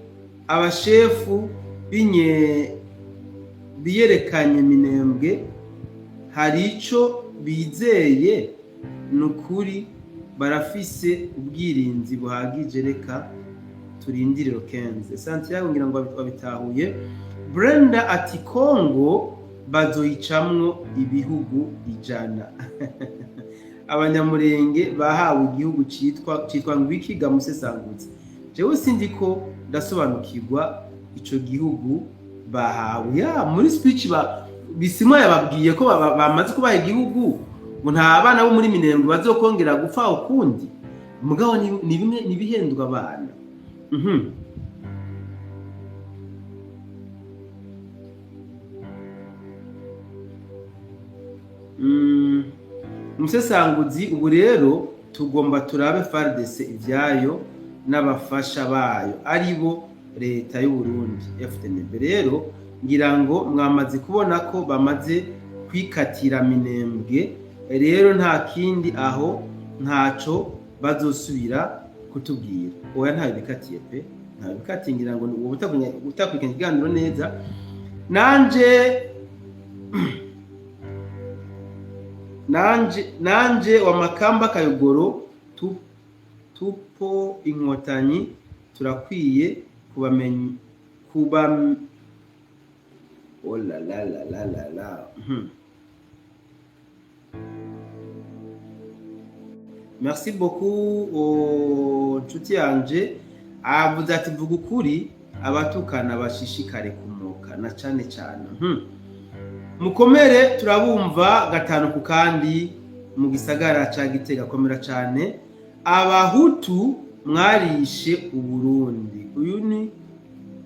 [SPEAKER 1] abashefu biyerekanye Minembwe hari ico bizeye nukuri barafise ubwirinzi buhagije, reka turindire Kenze. Santiago ngira ngo babitahuye. Brenda ati Kongo bazoyicamwo ibihugu 100. Abanyamurenge bahawe igihugu citwa ngwiki gamusesangutse. Jewe sindi ko ndasobanukirwa ico gihugu bahawe. Ya muri speech Bisimwa yababwiye ko bamaze kubaha igihugu ngo nta abana bo muri Minembwe bazokongera gupfa ukundi. Mugabo ni bimwe nibihendwa abana. Musesanguzi ubu rero tugomba turabe FARDC ivyayo n'abafasha bayo aribo leta y'u Burundi FDNB. Rero ngira ngo mwamaze kubona ko bamaze kwikatira Minembwe, rero nta kindi aho ntaco bazosubira kutubwira. Oya nta bikatiye pe, nta bikatiye, ngira ngo ubu utakwikanya ikiganiro neza. Nanje wa Makamba Kayogoro tupo inkotanyi turakwiye kubamenya oh la la la la la la. Merci beaucoup nshuti yanje. Avuze ati vuga ukuri abatukana bashishikare kumuka na cyane cyane. Mukomere turabumva gatanu ku kandi mu gisagara ca Gitega. Komera cyane abahutu mwarishe u Burundi. Uyu ni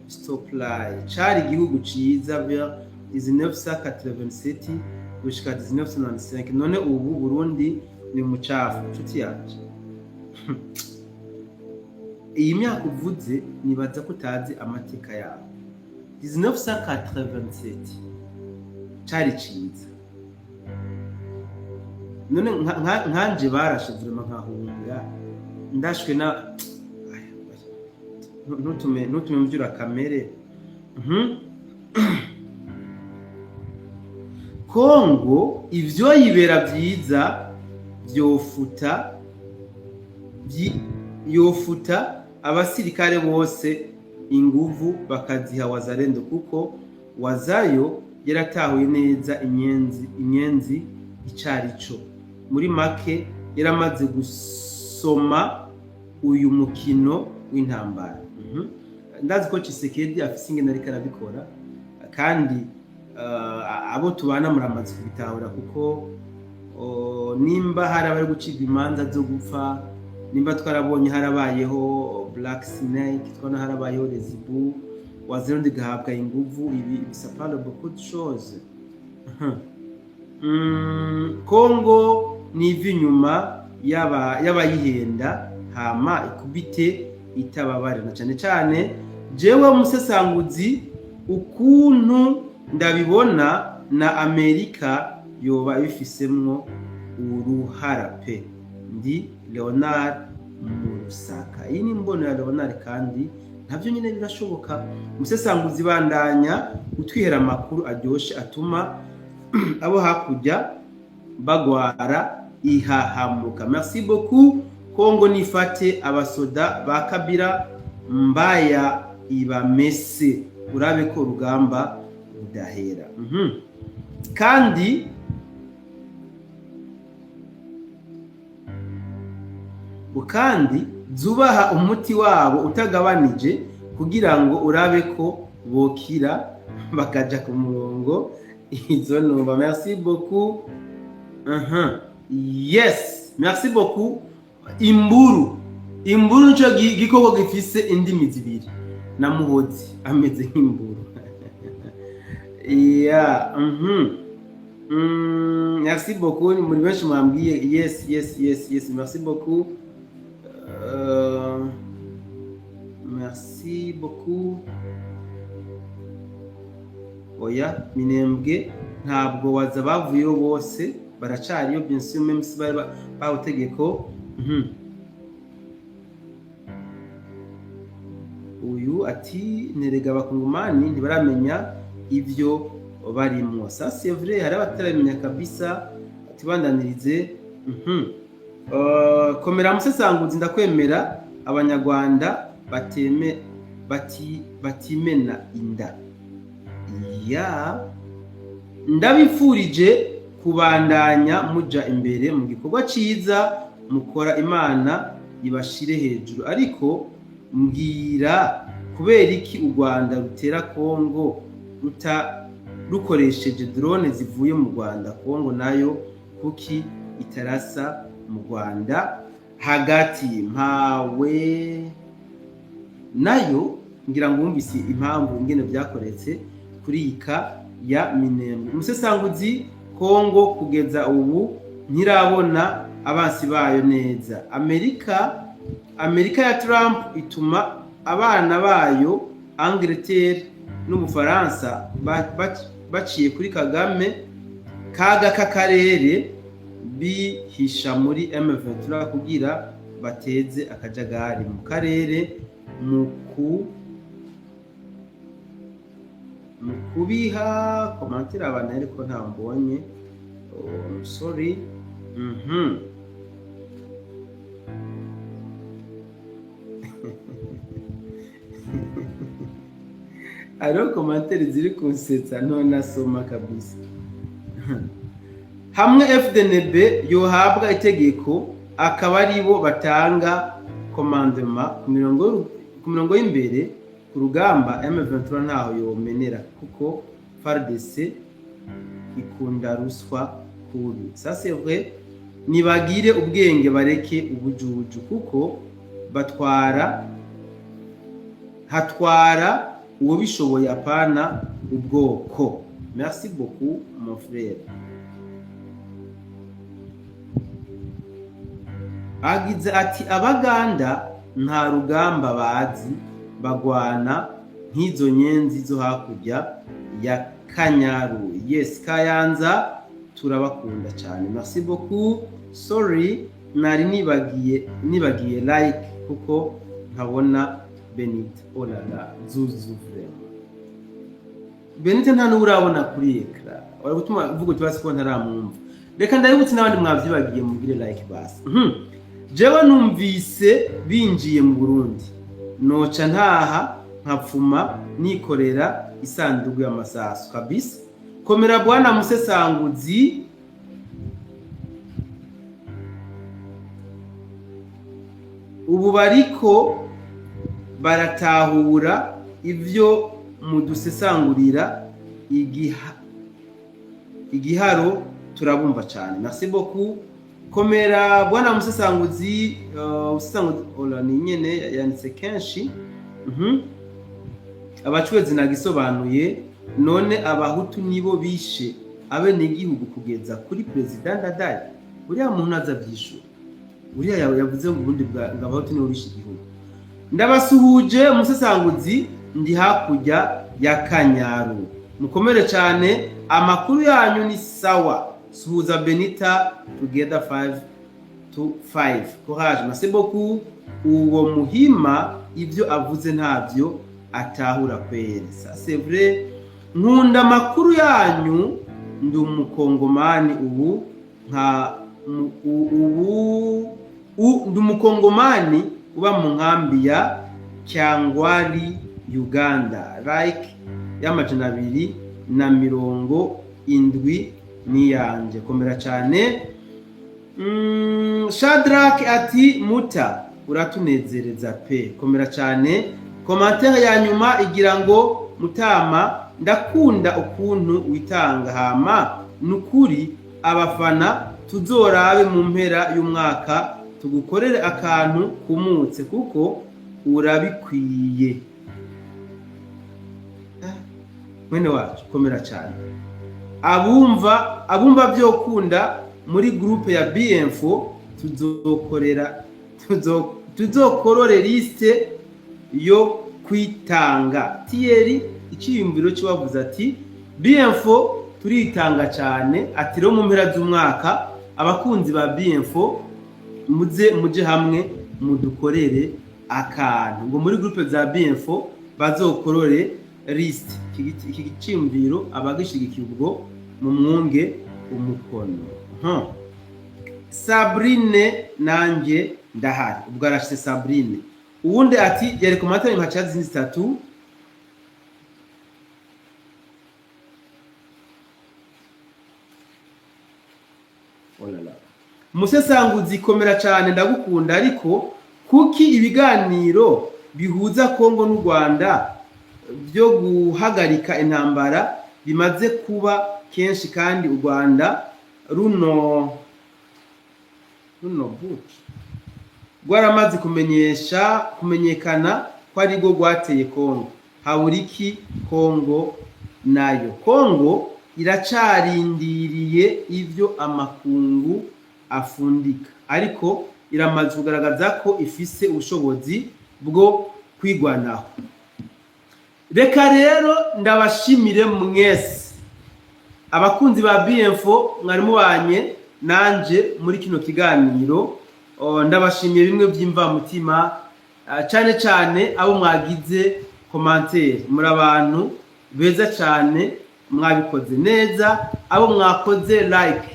[SPEAKER 1] Stoplay cari igihugu ciza vers 1987 gushika 1995. None ubu Burundi ni mucafu nshuti yanje. Iyi myaka uvuze nibaza ko utazi amateka yawe. 1987 cari ciza. None nkanje barashe vraiment nkahunga ndashwe na ntutume mbyura kamere. Kongo ivyo yibera vyiza yofuta abasirikare bose inguvu bakaziha wazalendo, kuko wazayo yaratahuye neza inyenzi icarico. Muri make yaramaze gusoma uyu mukino w'intambara. Ndazi ko Tshisekedi afise ingene ariko arabikora, kandi abo tubana muramaze kubitahura, kuko nimba hari abari gucibwa imanza zo gupfa, nimba twarabonye harabayeho Black Snake, twana harabayeho Rezibu, wazirundi gahabwa inguvu. Ibi bisapana beaucoup de choses. Kongo ni ivy'inyuma y'abayihenda hama ikubite itababare. Na cyane cyane jewe musesanguzi ukuntu ndabibona na Amerika yoba bifisemwo uruhara pe. Ndi Leonard Murusaka. Iyi ni mbono ya Leonard, kandi navyo nyine birashoboka. Musesanguzi bandanya utwihera amakuru aryoshe atuma abo hakujya bagwara ihahamuka. Merci beaucoup. Kongo nifate abasoda ba Kabila mbaya ibamese, urabe ko rugamba udahera. Kandi zubaha umuti wabo utagabanije, kugira ngo urabe ko bokira bakaja ku murongo. Izo numva. Merci beaucoup. Yes, merci beaucoup. Imburu nico gikoko gifise indimi zibiri. Namuhozi ameze nk'imburu. Yeah. Merci beaucoup. Muri benshi mwambwiye yes. Merci beaucoup. Merci beaucoup. Oya Minembwe ntabwo waza bavuyeho bose, baracariyo bien sûr, même si ba utegeko. Uyu ati nerega abakongomani ntibaramenya ivyo barimwo. Ça c'est vrai, hari abataramenya kabisa. Ati bandanirize komera musesanguzi ndakwemera abanyarwanda batimena inda ya ndabifurije kubandanya muja imbere mu gikorwa ciza mukora, Imana ibashire hejuru. Ariko mbwira kubera iki u Rwanda rutera Kongo rukoresheje drone zivuye mu Rwanda, Kongo nayo kuki itarasa mu Rwanda hagati mpawe nayo ngira ngo wumvise impamvu ngene byakoretse kuri ika ya Minembwe. Umusesanguzi, Kongo kugeza ubu ntirabona abansi bayo neza. Amerika ya Trump ituma abana bayo Angleterre n'Ubufaransa baciye kuri Kagame kaga k'akarere bihisha muri M23 kugira bateze akajagari mu karere mu kubiha komantira abantu ariko nta mbonye. Sorry. Aro komantire ziri kunsetsa none asoma kabisa. Hamwe FDNB yohabwa itegeko akaba aribo batanga commandement ku mirongo y'imbere ku rugamba, M23 ntaho yomenera kuko FARDC ikunda ruswa kubi. Ça c'est vrai, nibagire ubwenge bareke ubujuju kuko hatwara uwo bishoboye apana ubwoko. Merci beaucoup mon frère. Agize ati abaganda nta rugamba bazi, bagwana nk'izo nyenzi zo hakurya ya Kanyaru. Yes, Kayanza turabakunda cyane. Merci beaucoup. Sorry nari nibagiye like kuko nkabona Benite olala zuzu vraiment. Benite nta n'urabona kuri ekra, wari gutuma uvuga tubasi ko ntaramwumva. Reka ndabibutse n'abandi mwavyibagiye mugire like basi. Jewe numvise binjiye mu Burundi, noca ntaha nkapfuma nikorera isanduku y'amasasu kabisa. Komera bwana musesanguzi, ubu bariko baratahura ivyo mudusesangurira igiharo turabumva cyane. Merci beaucoup. Komera bwana musesanguzi, ola ni nyene yanditse kenshi. Abacwezi nagisobanuye, none abahutu nibo bishe abenegihugu kugeza kuri president Ndadaye. Uriya muntu azavyishura, uriya yavuze ngo ubundi bw'abahutu nibo bishe igihugu. Ndabasuhuje musesanguzi, ndi hakurya ya Kanyaru. Mukomere cyane, amakuru yanyu ni sawa. Suhuza Benita together 5 to 5. Courage. Merci beaucoup. Uwo muhima ivyo avuze ntavyo atahura kwere. Ça c'est vrai. Nkunda makuru yanyu, ndi umukongomani ubu ndi umukongomani uba mu nkambi ya Kyangwali Uganda. Like y'amajana 270 niyanje. Komera cyane. Shadrack ati muta uratunezereza pe. Komera cyane. Commentaire ya nyuma igira ngo Mutama ndakunda ukuntu witanga hama nukuri abafana tuzorabe mu mpera y'umwaka tugukorere akantu kumutse kuko urabikwiye. Mwene wacu komera cyane. Abumva byokunda muri groupe ya BMFO tuzokorore liste yo kwitanga. Thierry icyiyumviro cyavuze ati BMFO turitanga cyane, ati ro mu mpera z'umwaka abakunzi ba BMFO muje hamwe mudukorere akantu ngo muri groupe za BMFO bazokorore list. Iki giciyumviro abagishigikiye ubwo mu mwunge umukono. Sabrine nanjye ndahari, ubwo arashyize Sabrine. Uwundi ati yari ku matara nka zindi zitatu. Musesanguzi komera cyane ndagukunda, ariko kuki ibiganiro bihuza Kongo n'u Rwanda byo guhagarika intambara bimaze kuba kenshi kandi u Rwanda runo rwaramaze kumenyekana ko ari rwo rwateye Kongo? Haburiki Kongo nayo? Kongo iracarindiriye ivyo amakungu afundika, ariko iramaze kugaragaza ko ifise ubushobozi bwo kwigwanaho. Reka rero ndabashimire mwese abakunzi ba BIenfo mwari mubanye nanje muri kino kiganiro. Ndabashimiye bimwe by'imvamutima, cyane cyane abo mwagize commentaire, muri abantu beza cyane, mwabikoze neza. Abo mwakoze like,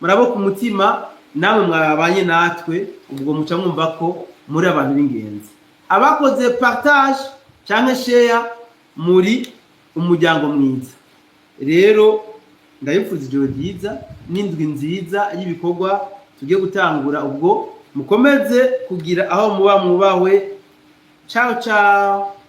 [SPEAKER 1] murabo ku mutima, namwe mwabanye natwe, ubwo muca mwumva ko muri abantu b'ingenzi. Abakoze partage cyangwa share, muri umuryango mwiza. Rero ndabipfuza ijoro ryiza n'indwi nziza y'ibikorwa tugiye gutangura. Ubwo mukomeze kugira aho muba mwubawe. Ciao ciao.